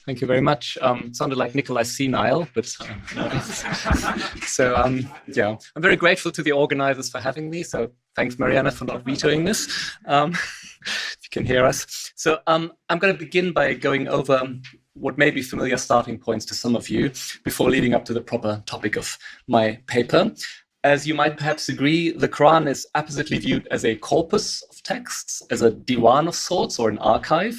Thank you very much. Sounded like Nicolai senile, but yeah, I'm very grateful to the organizers for having me. So thanks, Mariana, for not vetoing this. If you can hear us. So I'm going to begin by going over what may be familiar starting points to some of you before leading up to the proper topic of my paper. As you might perhaps agree, the Quran is appositely viewed as a corpus of texts, as a diwan of sorts, or an archive.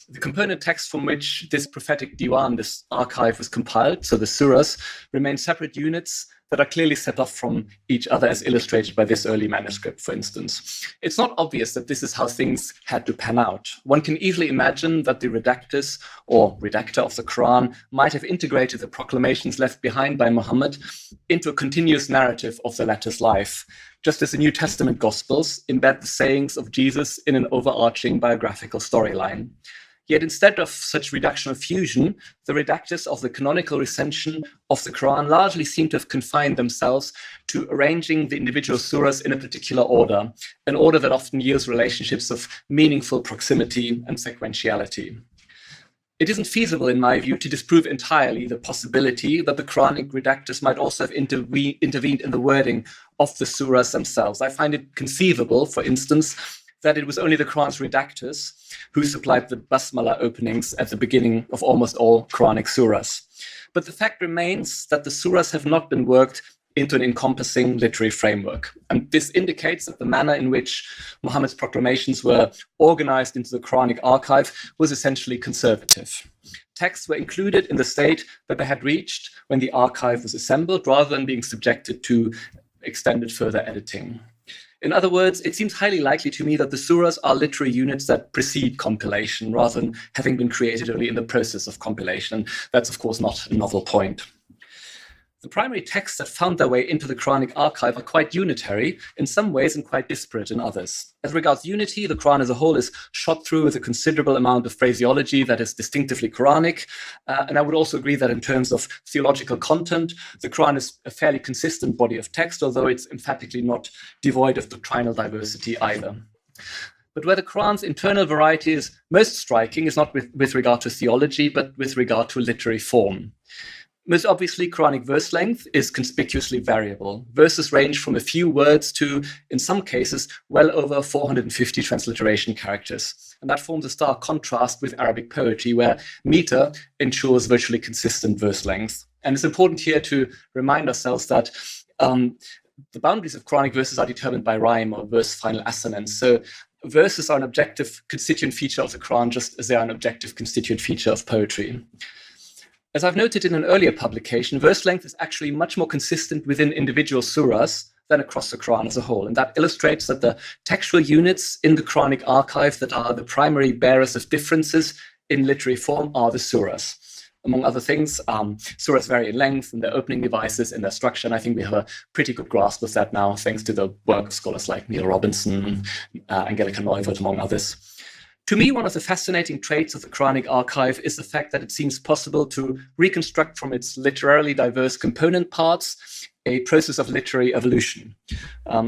The component text from which this prophetic diwan, this archive, was compiled, so the surahs, remain separate units that are clearly set off from each other, as illustrated by this early manuscript, for instance. It's not obvious that this is how things had to pan out. One can easily imagine that the redactors or redactor of the Quran might have integrated the proclamations left behind by Muhammad into a continuous narrative of the latter's life, just as the New Testament Gospels embed the sayings of Jesus in an overarching biographical storyline. Yet instead of such redactional fusion, the redactors of the canonical recension of the Quran largely seem to have confined themselves to arranging the individual surahs in a particular order, an order that often yields relationships of meaningful proximity and sequentiality. It isn't feasible, in my view, to disprove entirely the possibility that the Quranic redactors might also have intervened in the wording of the surahs themselves. I find it conceivable, for instance, that it was only the Quran's redactors who supplied the basmala openings at the beginning of almost all Quranic surahs. But the fact remains that the surahs have not been worked into an encompassing literary framework. And this indicates that the manner in which Muhammad's proclamations were organized into the Quranic archive was essentially conservative. Texts were included in the state that they had reached when the archive was assembled, rather than being subjected to extended further editing. In other words, it seems highly likely to me that the surahs are literary units that precede compilation, rather than having been created only in the process of compilation. And that's, of course, not a novel point. The primary texts that found their way into the Quranic archive are quite unitary in some ways and quite disparate in others. As regards unity, the Quran as a whole is shot through with a considerable amount of phraseology that is distinctively Quranic. And I would also agree that in terms of theological content, the Quran is a fairly consistent body of text, although it's emphatically not devoid of doctrinal diversity either. But where the Quran's internal variety is most striking is not with regard to theology, but with regard to literary form. Most obviously, Quranic verse length is conspicuously variable. Verses range from a few words to, in some cases, well over 450 transliteration characters. And that forms a stark contrast with Arabic poetry, where meter ensures virtually consistent verse length. And it's important here to remind ourselves that the boundaries of Quranic verses are determined by rhyme or verse final assonance. So verses are an objective constituent feature of the Quran, just as they are an objective constituent feature of poetry. As I've noted in an earlier publication, verse length is actually much more consistent within individual surahs than across the Quran as a whole. And that illustrates that the textual units in the Quranic archive that are the primary bearers of differences in literary form are the surahs. Among other things, surahs vary in length and their opening devices and their structure, and I think we have a pretty good grasp of that now, thanks to the work of scholars like Neil Robinson, Angelica Neuwirth, among others. To me, one of the fascinating traits of the Quranic archive is the fact that it seems possible to reconstruct from its literarily diverse component parts a process of literary evolution.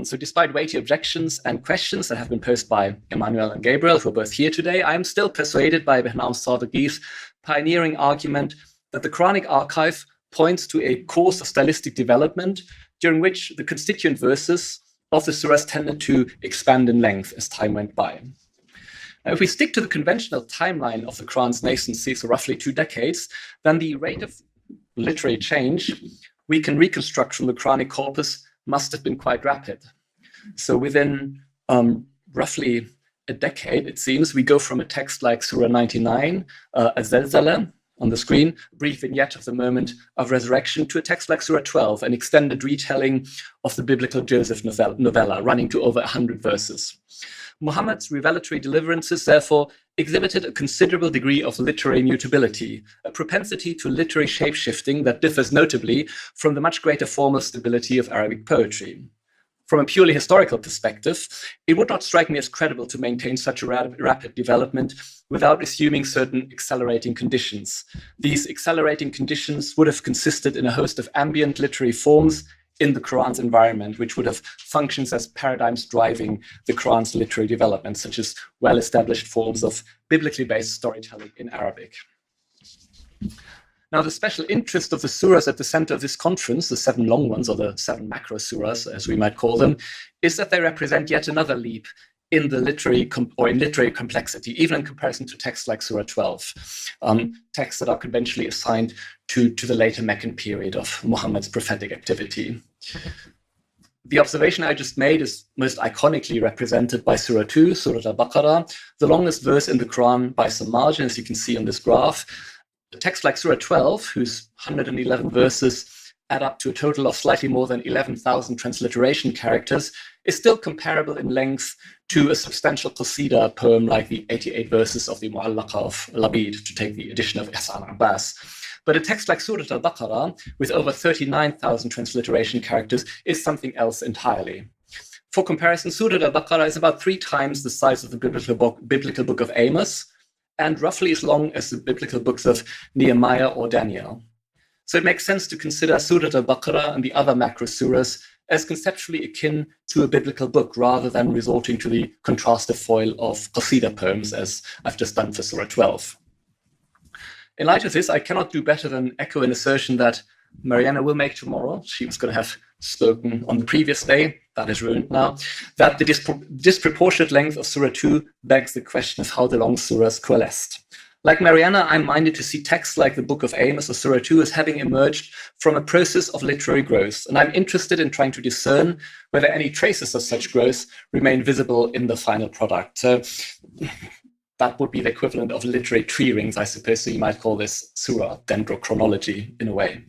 So despite weighty objections and questions that have been posed by Emmanuel and Gabriel, who are both here today, I am still persuaded by Behnam Sadeghi's pioneering argument that the Quranic archive points to a course of stylistic development during which the constituent verses of the surahs tended to expand in length as time went by. Now, if we stick to the conventional timeline of the Quran's nascency, so roughly 2 decades, then the rate of literary change we can reconstruct from the Quranic corpus must have been quite rapid. So within roughly a decade, it seems, we go from a text like Surah 99, Az-Zalzala, on the screen, a brief vignette of the moment of resurrection, to a text like Surah 12, an extended retelling of the biblical Joseph novella, running to over 100 verses. Muhammad's revelatory deliverances, therefore, exhibited a considerable degree of literary mutability, a propensity to literary shape-shifting that differs notably from the much greater formal stability of Arabic poetry. From a purely historical perspective, it would not strike me as credible to maintain such a rapid development without assuming certain accelerating conditions. These accelerating conditions would have consisted in a host of ambient literary forms in the Quran's environment, which would have functions as paradigms driving the Quran's literary development, such as well-established forms of biblically based storytelling in Arabic. Now, the special interest of the surahs at the center of this conference, the 7 long ones, or the 7 macro surahs, as we might call them, is that they represent yet another leap in the literary complexity, even in comparison to texts like Surah 12, texts that are conventionally assigned to the later Meccan period of Muhammad's prophetic activity. The observation I just made is most iconically represented by Surah 2, Surah al-Baqarah, the longest verse in the Quran by some margin, as you can see on this graph. A text like Surah 12, whose 111 verses add up to a total of slightly more than 11,000 transliteration characters, is still comparable in length to a substantial qasida poem like the 88 verses of the Mu'allaqa of Labid, to take the edition of Ihsan Abbas. But a text like Surah al-Baqarah, with over 39,000 transliteration characters, is something else entirely. For comparison, Surah al-Baqarah is about 3 times the size of the biblical book of Amos, and roughly as long as the biblical books of Nehemiah or Daniel. So it makes sense to consider Surah al-Baqarah and the other macro surahs as conceptually akin to a biblical book, rather than resorting to the contrastive foil of qasida poems, as I've just done for Surah 12. In light of this, I cannot do better than echo an assertion that Mariana will make tomorrow. She was going to have spoken on the previous day. That is ruined now. That the disproportionate length of Surah 2 begs the question of how the long surahs coalesced. Like Mariana, I'm minded to see texts like the Book of Amos or Surah 2 as having emerged from a process of literary growth, and I'm interested in trying to discern whether any traces of such growth remain visible in the final product. So that would be the equivalent of literary tree rings, I suppose, so you might call this surah dendrochronology in a way.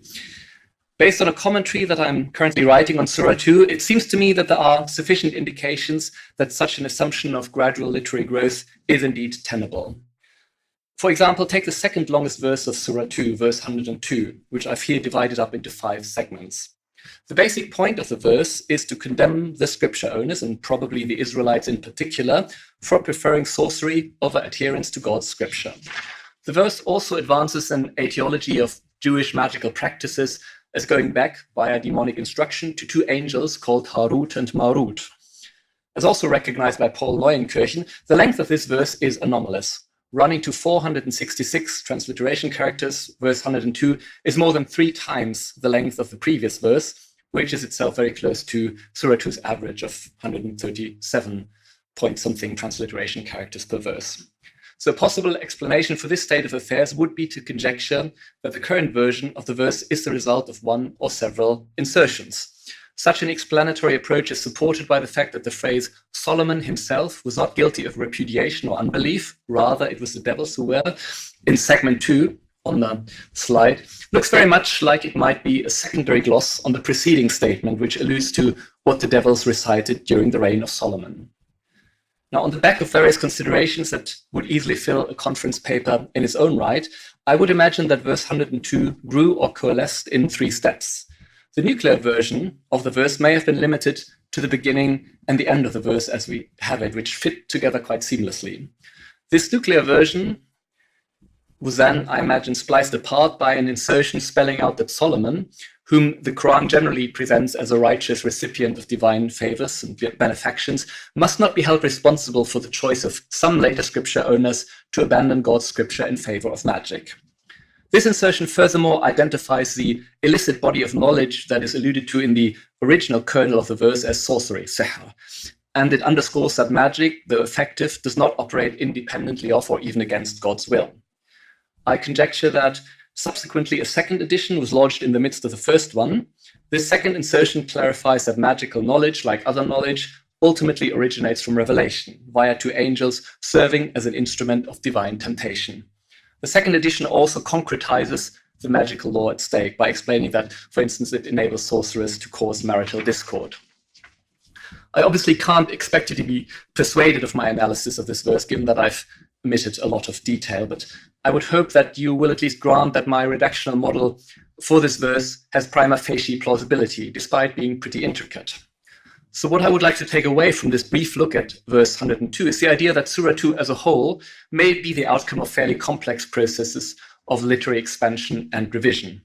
Based on a commentary that I'm currently writing on Surah 2, it seems to me that there are sufficient indications that such an assumption of gradual literary growth is indeed tenable. For example, take the second longest verse of Surah 2, verse 102, which I've here divided up into 5 segments. The basic point of the verse is to condemn the scripture owners, and probably the Israelites in particular, for preferring sorcery over adherence to God's scripture. The verse also advances an etiology of Jewish magical practices as going back via demonic instruction to 2 angels called Harut and Marut. As also recognized by Paul Neuenkirchen, the length of this verse is anomalous. Running to 466 transliteration characters, verse 102 is more than 3 times the length of the previous verse, which is itself very close to Surah 2's average of 137 point something transliteration characters per verse. So a possible explanation for this state of affairs would be to conjecture that the current version of the verse is the result of one or several insertions. Such an explanatory approach is supported by the fact that the phrase Solomon himself was not guilty of repudiation or unbelief, rather it was the devils who were, in segment 2 on the slide, looks very much like it might be a secondary gloss on the preceding statement, which alludes to what the devils recited during the reign of Solomon. Now, on the back of various considerations that would easily fill a conference paper in its own right, I would imagine that verse 102 grew or coalesced in 3 steps. The nuclear version of the verse may have been limited to the beginning and the end of the verse as we have it, which fit together quite seamlessly. This nuclear version was then, I imagine, spliced apart by an insertion spelling out that Solomon, whom the Quran generally presents as a righteous recipient of divine favors and benefactions, must not be held responsible for the choice of some later scripture owners to abandon God's scripture in favor of magic. This insertion furthermore identifies the illicit body of knowledge that is alluded to in the original kernel of the verse as sorcery, sihr, and it underscores that magic, though effective, does not operate independently of or even against God's will. I conjecture that subsequently a second edition was lodged in the midst of the first one. This second insertion clarifies that magical knowledge, like other knowledge, ultimately originates from revelation, via 2 angels serving as an instrument of divine temptation. The second edition also concretizes the magical law at stake by explaining that, for instance, it enables sorcerers to cause marital discord. I obviously can't expect you to be persuaded of my analysis of this verse, given that I've omitted a lot of detail, but I would hope that you will at least grant that my redactional model for this verse has prima facie plausibility, despite being pretty intricate. So what I would like to take away from this brief look at verse 102 is the idea that Surah 2 as a whole may be the outcome of fairly complex processes of literary expansion and revision.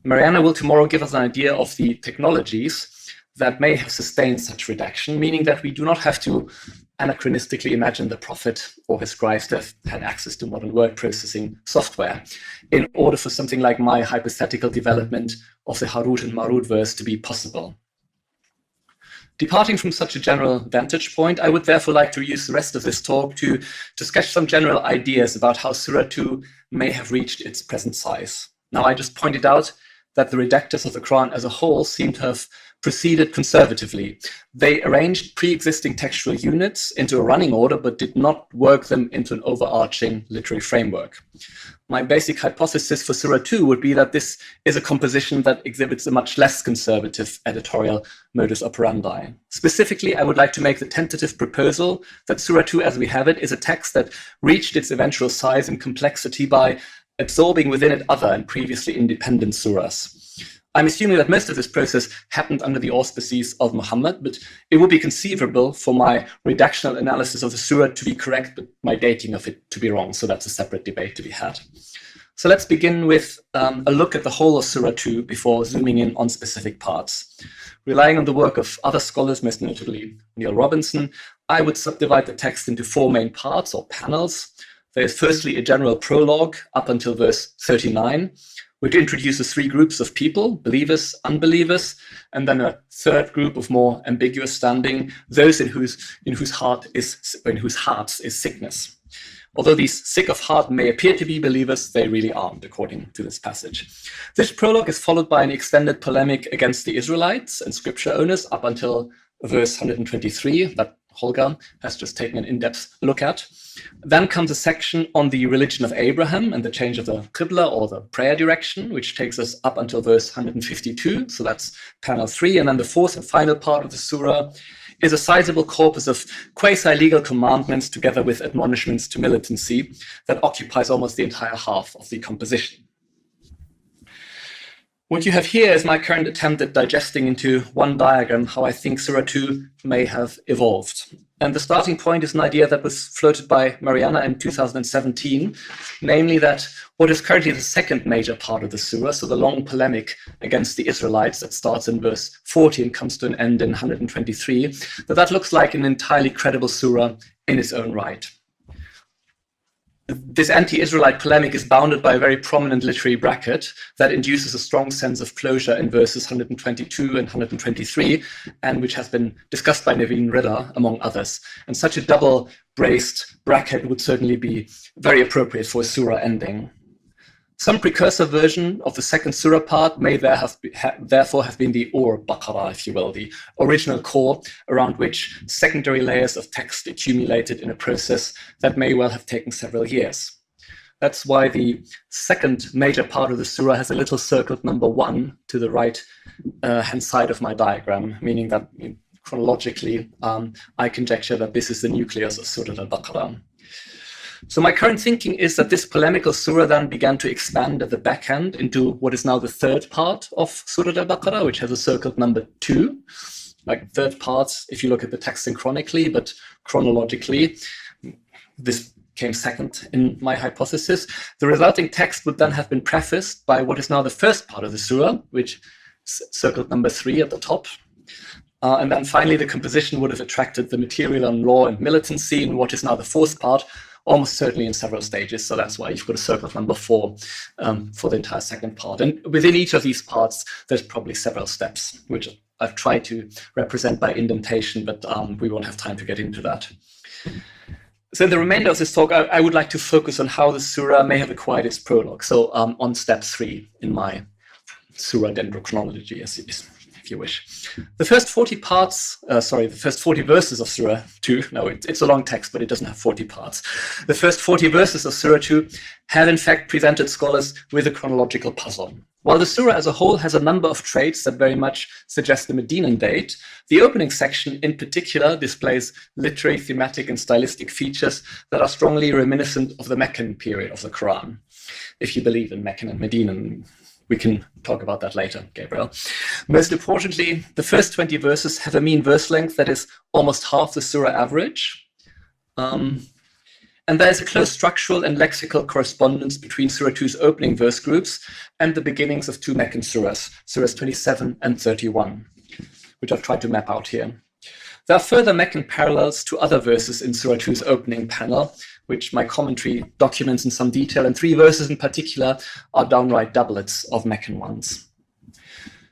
Mariana will tomorrow give us an idea of the technologies that may have sustained such redaction, meaning that we do not have to anachronistically imagine the Prophet or his scribes to have had access to modern word processing software in order for something like my hypothetical development of the Harut and Marut verse to be possible. Departing from such a general vantage point, I would therefore like to use the rest of this talk to sketch some general ideas about how Surah 2 may have reached its present size. Now, I just pointed out that the redactors of the Quran as a whole seem to have proceeded conservatively. They arranged pre-existing textual units into a running order, but did not work them into an overarching literary framework. My basic hypothesis for Surah 2 would be that this is a composition that exhibits a much less conservative editorial modus operandi. Specifically, I would like to make the tentative proposal that Surah 2 as we have it is a text that reached its eventual size and complexity by absorbing within it other and previously independent surahs. I'm assuming that most of this process happened under the auspices of Muhammad, but it would be conceivable for my redactional analysis of the surah to be correct, but my dating of it to be wrong. So that's a separate debate to be had. So let's begin with a look at the whole of Surah 2 before zooming in on specific parts. Relying on the work of other scholars, most notably Neil Robinson, I would subdivide the text into 4 main parts or panels. There is firstly a general prologue up until verse 39, which introduces 3 groups of people, believers, unbelievers, and then a third group of more ambiguous standing, those in whose hearts is sickness. Although these sick of heart may appear to be believers, they really aren't, according to this passage. This prologue is followed by an extended polemic against the Israelites and scripture owners up until verse 123 that Holger has just taken an in-depth look at. Then comes a section on the religion of Abraham and the change of the Qibla or the prayer direction, which takes us up until verse 152. So that's panel 3. And then the fourth and final part of the surah is a sizable corpus of quasi-legal commandments together with admonishments to militancy that occupies almost the entire half of the composition. What you have here is my current attempt at digesting into one diagram how I think Surah 2 may have evolved. And the starting point is an idea that was floated by Mariana in 2017, namely that what is currently the second major part of the surah, so the long polemic against the Israelites that starts in verse 40 and comes to an end in 123, that looks like an entirely credible surah in its own right. This anti-Israelite polemic is bounded by a very prominent literary bracket that induces a strong sense of closure in verses 122 and 123, and which has been discussed by Naveen Redha, among others. And such a double-braced bracket would certainly be very appropriate for a surah ending. Some precursor version of the second surah part may therefore have been the Baqarah, if you will, the original core around which secondary layers of text accumulated in a process that may well have taken several years. That's why the second major part of the surah has a little circled number 1 to the right hand side of my diagram, meaning that chronologically I conjecture that this is the nucleus of Surah al-Baqarah. So my current thinking is that this polemical surah then began to expand at the back end into what is now the third part of Surah al-Baqarah, which has a circled number 2. Like third parts, if you look at the text synchronically, but chronologically, this came second in my hypothesis. The resulting text would then have been prefaced by what is now the first part of the surah, which is circled number 3 at the top. And then finally, the composition would have attracted the material on law and militancy in what is now the fourth part, almost certainly in several stages. So that's why you've got a circle of number 4 for the entire second part. And within each of these parts, there's probably several steps, which I've tried to represent by indentation, but we won't have time to get into that. So in the remainder of this talk, I would like to focus on how the surah may have acquired its prologue. So on step 3 in my surah dendrochronology, if you wish. The first 40 verses of Surah 2, no, it's a long text, but it doesn't have 40 parts. The first 40 verses of Surah 2 have in fact presented scholars with a chronological puzzle. While the surah as a whole has a number of traits that very much suggest the Medinan date, the opening section in particular displays literary, thematic, and stylistic features that are strongly reminiscent of the Meccan period of the Quran, if you believe in Meccan and Medinan. We can talk about that later, Gabriel. Most importantly, the first 20 verses have a mean verse length that is almost half the surah average. And there is a close structural and lexical correspondence between Surah 2's opening verse groups and the beginnings of two Meccan surahs, Surahs 27 and 31, which I've tried to map out here. There are further Meccan parallels to other verses in Surah 2's opening panel, which my commentary documents in some detail, and 3 verses in particular are downright doublets of Meccan ones.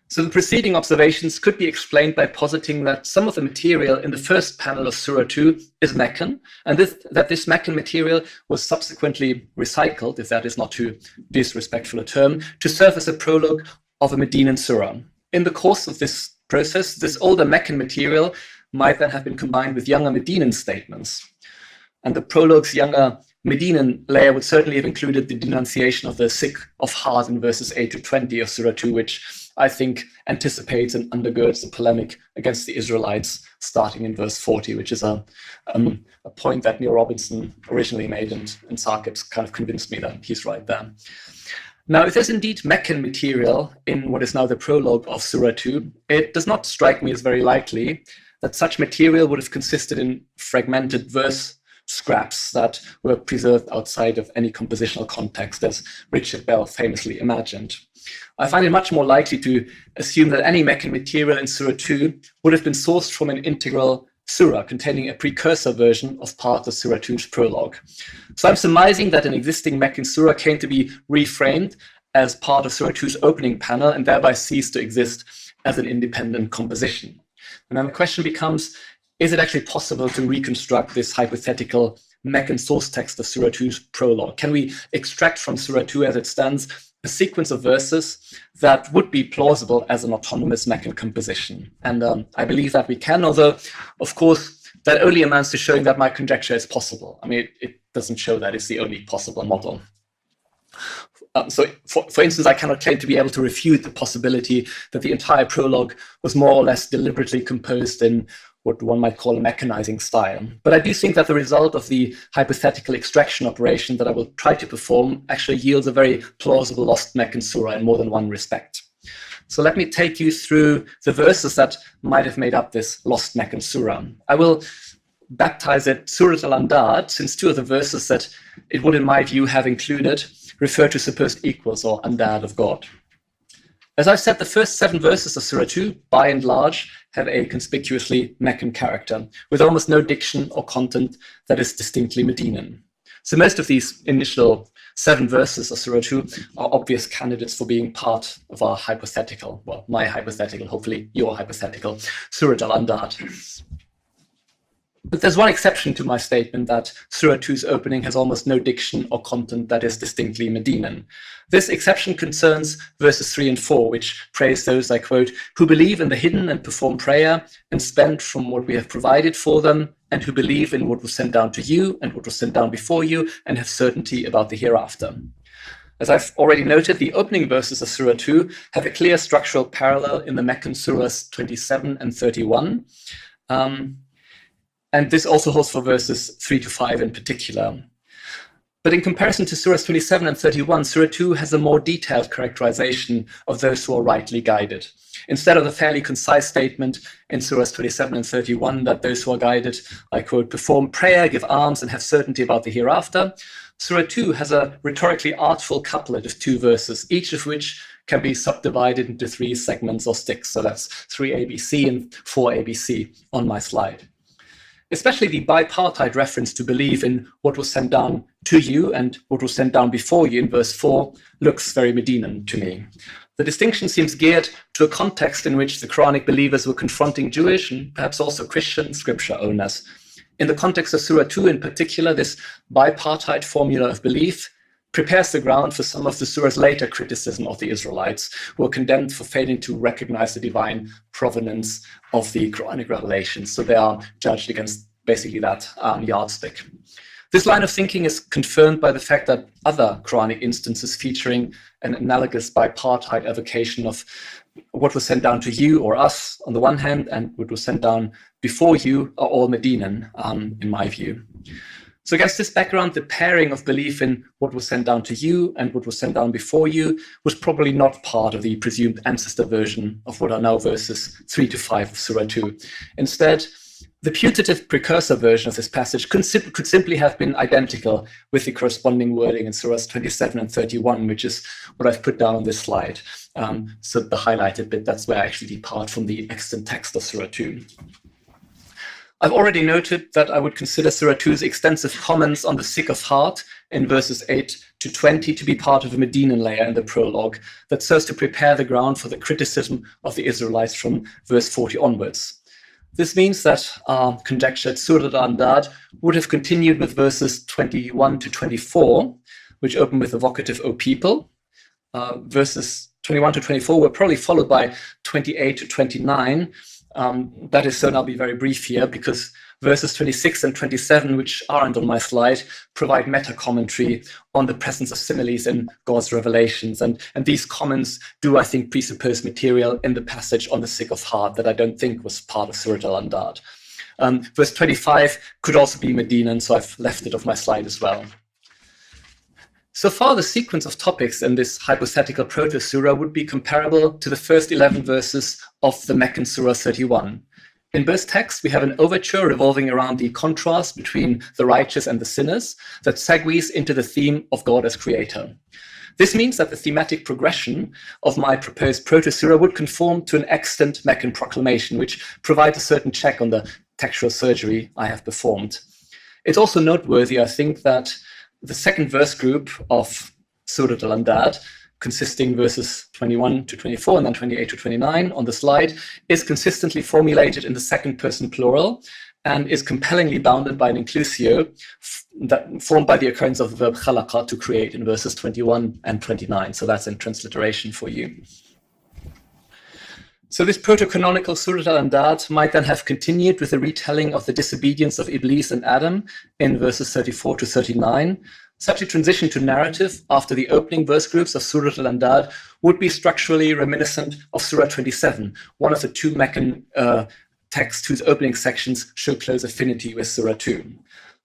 So the preceding observations could be explained by positing that some of the material in the first panel of Surah 2 is Meccan, and that this Meccan material was subsequently recycled, if that is not too disrespectful a term, to serve as a prologue of a Medinan surah. In the course of this process, this older Meccan material might then have been combined with younger Medinan statements. And the prologue's younger Medinan layer would certainly have included the denunciation of the sick of heart in verses 8 to 20 of Surah 2, which I think anticipates and undergirds the polemic against the Israelites starting in verse 40, which is a point that Neil Robinson originally made, and Sarkis kind of convinced me that he's right there. Now, if there's indeed Meccan material in what is now the prologue of Surah 2, it does not strike me as very likely that such material would have consisted in fragmented verse scraps that were preserved outside of any compositional context, as Richard Bell famously imagined. I find it much more likely to assume that any Meccan material in Surah 2 would have been sourced from an integral surah containing a precursor version of part of Surah 2's prologue. So I'm surmising that an existing Meccan surah came to be reframed as part of Surah 2's opening panel and thereby ceased to exist as an independent composition. And then the question becomes, is it actually possible to reconstruct this hypothetical Meccan source text of Surah 2's prologue? Can we extract from Surah 2 as it stands a sequence of verses that would be plausible as an autonomous Meccan composition? And I believe that we can, although, of course, that only amounts to showing that my conjecture is possible. I mean, it doesn't show that it's the only possible model. So, for instance, I cannot claim to be able to refute the possibility that the entire prologue was more or less deliberately composed in what one might call a mechanizing style. But I do think that the result of the hypothetical extraction operation that I will try to perform actually yields a very plausible lost Meccan surah in more than one respect. So let me take you through the verses that might have made up this lost Meccan surah. I will baptize it Surah al-Andad, since 2 of the verses that it would, in my view, have included refer to supposed equals or Andad of God. As I've said, the first 7 verses of Surah 2, by and large, have a conspicuously Meccan character, with almost no diction or content that is distinctly Medinan. So most of these initial 7 verses of Surah 2 are obvious candidates for being part of our hypothetical, well, my hypothetical, hopefully your hypothetical, Surah al-Andad. But there's one exception to my statement that Surah 2's opening has almost no diction or content that is distinctly Medinan. This exception concerns verses 3 and 4, which praise those, I quote, who believe in the hidden and perform prayer and spend from what we have provided for them, and who believe in what was sent down to you and what was sent down before you, and have certainty about the hereafter. As I've already noted, the opening verses of Surah 2 have a clear structural parallel in the Meccan Surahs 27 and 31. And this also holds for verses 3 to 5 in particular. But in comparison to Surahs 27 and 31, Surah 2 has a more detailed characterization of those who are rightly guided. Instead of the fairly concise statement in Surahs 27 and 31 that those who are guided, I quote, perform prayer, give alms, and have certainty about the hereafter, Surah 2 has a rhetorically artful couplet of 2 verses, each of which can be subdivided into 3 segments or sticks. So that's 3 ABC and 4 ABC on my slide. Especially the bipartite reference to believe in what was sent down to you and what was sent down before you in verse 4 looks very Medinan to me. The distinction seems geared to a context in which the Quranic believers were confronting Jewish and perhaps also Christian scripture owners. In the context of Surah 2 in particular, this bipartite formula of belief prepares the ground for some of the surah's later criticism of the Israelites, who are condemned for failing to recognize the divine provenance of the Quranic revelations. So they are judged against basically that yardstick. This line of thinking is confirmed by the fact that other Quranic instances featuring an analogous bipartite evocation of what was sent down to you or us on the one hand and what was sent down before you are all Medinan, in my view. So against this background, the pairing of belief in what was sent down to you and what was sent down before you was probably not part of the presumed ancestor version of what are now verses 3 to 5 of Surah 2. Instead, The putative precursor version of this passage could simply have been identical with the corresponding wording in Surahs 27 and 31, which is what I've put down on this slide. So the highlighted bit, that's where I actually depart from the extant text of Surah 2. I've already noted that I would consider Surah 2's extensive comments on the sick of heart in verses 8 to 20 to be part of a Medinan layer in the prologue that serves to prepare the ground for the criticism of the Israelites from verse 40 onwards. This means that our conjectured Surah al-Andad would have continued with verses 21 to 24, which open with the vocative, O people. Verses 21 to 24 were probably followed by 28 to 29. That is so, and I'll be very brief here, because verses 26 and 27, which aren't on my slide, provide meta-commentary on the presence of similes in God's revelations. And these comments do, I think, presuppose material in the passage on the sick of heart that I don't think was part of Surah al-Andad. Verse 25 could also be Medinan, so I've left it off my slide as well. So far, the sequence of topics in this hypothetical proto-surah would be comparable to the first 11 verses of the Meccan Surah 31. In both texts, we have an overture revolving around the contrast between the righteous and the sinners that segues into the theme of God as creator. This means that the thematic progression of my proposed proto-surah would conform to an extant Meccan proclamation, which provides a certain check on the textual surgery I have performed. It's also noteworthy, I think, that the second verse group of Surah al-Andad, consisting verses 21 to 24 and then 28 to 29 on the slide, is consistently formulated in the second person plural and is compellingly bounded by an inclusio that formed by the occurrence of the verb khalaqa, to create, in verses 21 and 29. So that's in transliteration for you. So this proto-canonical Surah al-Andad might then have continued with the retelling of the disobedience of Iblis and Adam in verses 34 to 39. Such a transition to narrative after the opening verse groups of Surah al-Andad would be structurally reminiscent of Surah 27, one of the two Meccan texts whose opening sections show close affinity with Surah 2.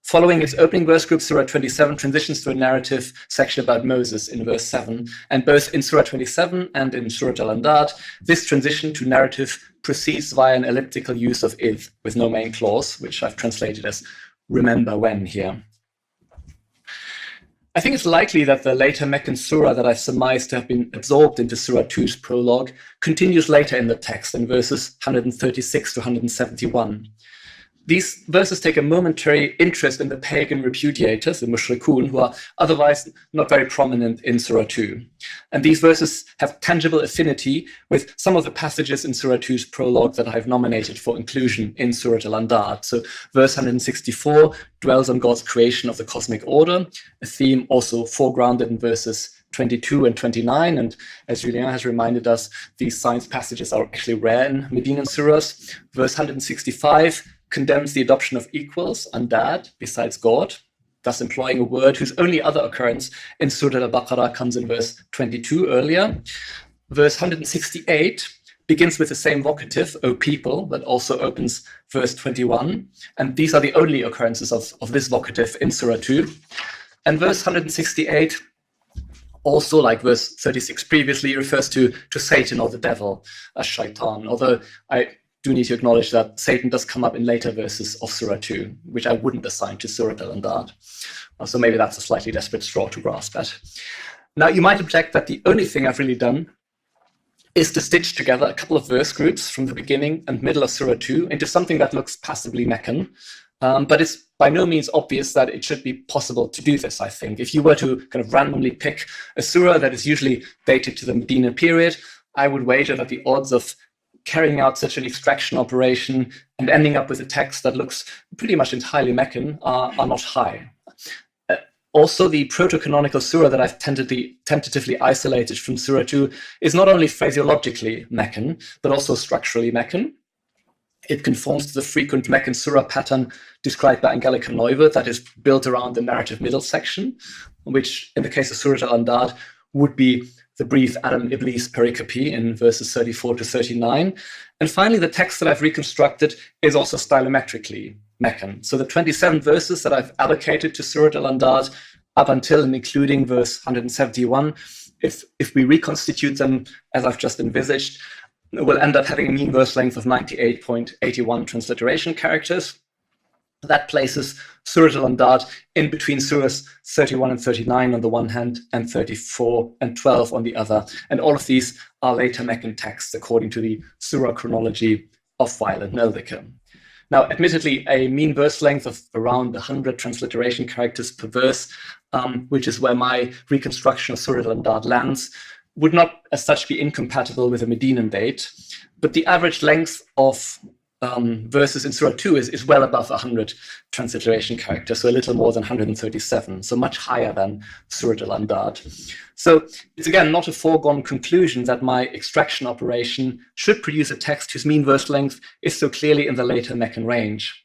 Following its opening verse group, Surah 27 transitions to a narrative section about Moses in verse 7. And both in Surah 27 and in Surah al-Andad, this transition to narrative proceeds via an elliptical use of idh with no main clause, which I've translated as remember when here. I think it's likely that the later Meccan surah that I've surmised to have been absorbed into Surah 2's prologue continues later in the text in verses 136 to 171. These verses take a momentary interest in the pagan repudiators, the mushrikun, who are otherwise not very prominent in Surah 2. And these verses have tangible affinity with some of the passages in Surah 2's prologue that I have nominated for inclusion in Surah al-Andad. So verse 164 dwells on God's creation of the cosmic order, a theme also foregrounded in verses 22 and 29. And as Julien has reminded us, these science passages are actually rare in Medinan surahs. Verse 165 condemns the adoption of equals, andad, besides God, thus employing a word whose only other occurrence in Surah al-Baqarah comes in verse 22 earlier. Verse 168 begins with the same vocative, O people, that also opens verse 21. And these are the only occurrences of this vocative in Surah 2. And verse 168 also, like verse 36 previously, refers to Satan or the devil, as shaitan, although I do need to acknowledge that Satan does come up in later verses of Surah 2, which I wouldn't assign to Surah al-Andad. So maybe that's a slightly desperate straw to grasp at. Now, you might object that the only thing I've really done is to stitch together a couple of verse groups from the beginning and middle of Surah 2 into something that looks passably Meccan. But it's by no means obvious that it should be possible to do this, I think. If you were to kind of randomly pick a surah that is usually dated to the Medina period, I would wager that the odds of carrying out such an extraction operation and ending up with a text that looks pretty much entirely Meccan are not high. Also, the proto-canonical surah that I've tentatively isolated from Surah 2 is not only phraseologically Meccan, but also structurally Meccan. It conforms to the frequent Meccan surah pattern described by Angelika Neuwirth that is built around the narrative middle section, which in the case of Surah al-Andad would be the brief Adam Iblis pericope in verses 34 to 39. And finally, the text that I've reconstructed is also stylometrically Meccan. So the 27 verses that I've allocated to Surah al-Andad up until and including verse 171, if we reconstitute them as I've just envisaged, will end up having a mean verse length of 98.81 transliteration characters. That places Surah al-Andad in between Surahs 31 and 39 on the one hand, and 34 and 12 on the other. And all of these are later Meccan texts according to the Surah chronology of Violent Nildike. Now, admittedly, a mean verse length of around 100 transliteration characters per verse, which is where my reconstruction of Surah al-Andad lands, would not as such be incompatible with a Medinan date. But the average length of verses in Surah 2 is well above 100 transliteration characters, so a little more than 137, so much higher than Surah al-Andad. So it's again not a foregone conclusion that my extraction operation should produce a text whose mean verse length is so clearly in the later Meccan range.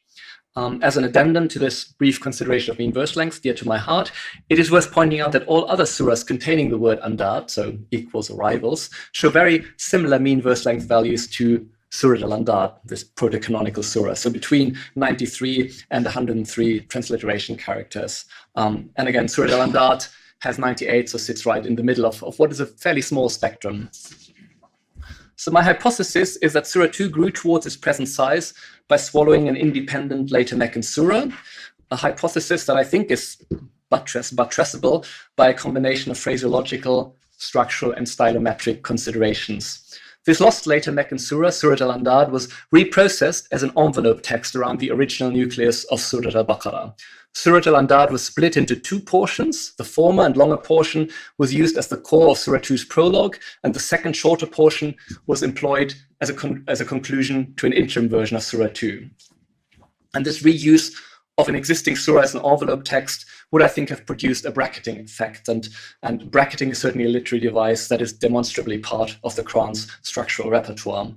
As an addendum to this brief consideration of mean verse length, dear to my heart, it is worth pointing out that all other surahs containing the word andad, so equals or rivals, show very similar mean verse length values to Surah al-Andad, this proto-canonical surah, so between 93 and 103 transliteration characters. And again, Surah al-Andad has 98, so sits right in the middle of what is a fairly small spectrum. So my hypothesis is that Surah 2 grew towards its present size by swallowing an independent later Meccan surah, a hypothesis that I think is buttressable by a combination of phraseological, structural, and stylometric considerations. This lost later Meccan surah, Surah al-Andad, was reprocessed as an envelope text around the original nucleus of Surah al-Baqarah. Surah al-Andad was split into two portions. The former and longer portion was used as the core of Surah 2's prologue, and the second shorter portion was employed as a conclusion to an interim version of Surah 2. And this reuse of an existing surah as an envelope text would, I think, have produced a bracketing effect. And bracketing is certainly a literary device that is demonstrably part of the Qur'an's structural repertoire.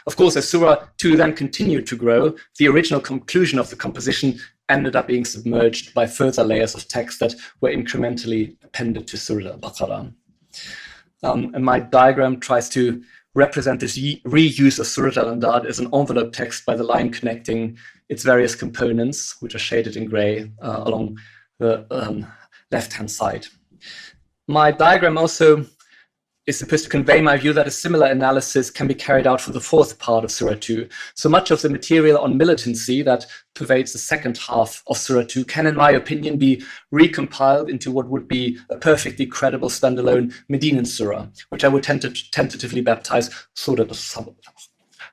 Of course, as Surah 2 then continued to grow, the original conclusion of the composition ended up being submerged by further layers of text that were incrementally appended to Surah al-Baqarah. And my diagram tries to represent this reuse of Surah al-Andad as an envelope text by the line connecting its various components, which are shaded in gray along the left-hand side. My diagram also is supposed to convey my view that a similar analysis can be carried out for the fourth part of Surah 2. So much of the material on militancy that pervades the second half of Surah 2 can, in my opinion, be recompiled into what would be a perfectly credible standalone Medinan surah, which I would tentatively baptize Surah al-Sabʿ.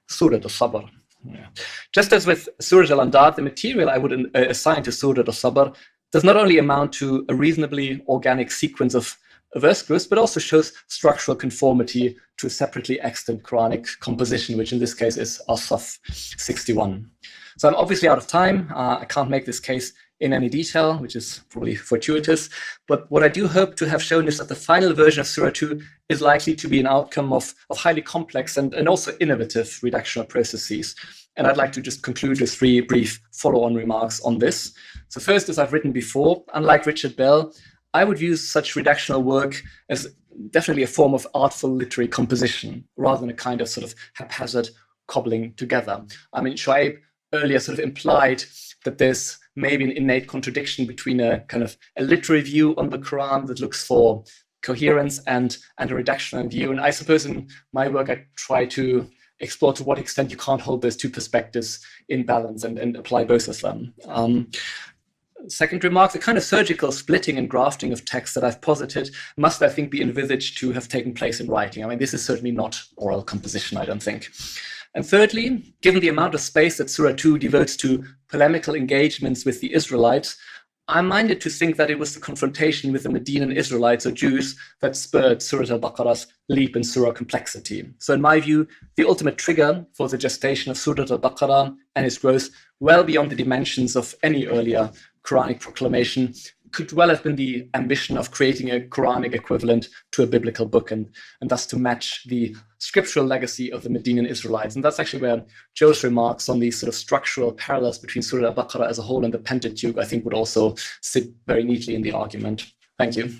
Surah al-Sabṛ. Yeah. Just as with Surah al-Andad, the material I would assign to Surah al-Sabṛ does not only amount to a reasonably organic sequence of verse groups, but also shows structural conformity to a separately extant Quranic composition, which in this case is al-Saf 61. So I'm obviously out of time. I can't make this case in any detail, which is probably fortuitous. But what I do hope to have shown is that the final version of Surah 2 is likely to be an outcome of highly complex and also innovative redactional processes. And I'd like to just conclude with three brief follow-on remarks on this. So first, as I've written before, unlike Richard Bell, I would use such redactional work as definitely a form of artful literary composition, rather than a kind of sort of haphazard cobbling together. I mean, Shoaib earlier sort of implied that there's maybe an innate contradiction between a kind of a literary view on the Quran that looks for coherence and a redactional view. And I suppose in my work, I try to explore to what extent you can't hold those two perspectives in balance and apply both of them. Second remark, the kind of surgical splitting and grafting of text that I've posited must, I think, be envisaged to have taken place in writing. I mean, this is certainly not oral composition, I don't think. And thirdly, given the amount of space that Surah 2 devotes to polemical engagements with the Israelites, I'm minded to think that it was the confrontation with the Medinan Israelites or Jews that spurred Surah al-Baqarah's leap in Surah complexity. So in my view, the ultimate trigger for the gestation of Surah al-Baqarah and its growth well beyond the dimensions of any earlier Quranic proclamation could well have been the ambition of creating a Quranic equivalent to a biblical book and thus to match the scriptural legacy of the Medinan Israelites. And that's actually where Joe's remarks on these sort of structural parallels between Surah al-Baqarah as a whole and the Pentateuch, I think, would also sit very neatly in the argument. Thank you.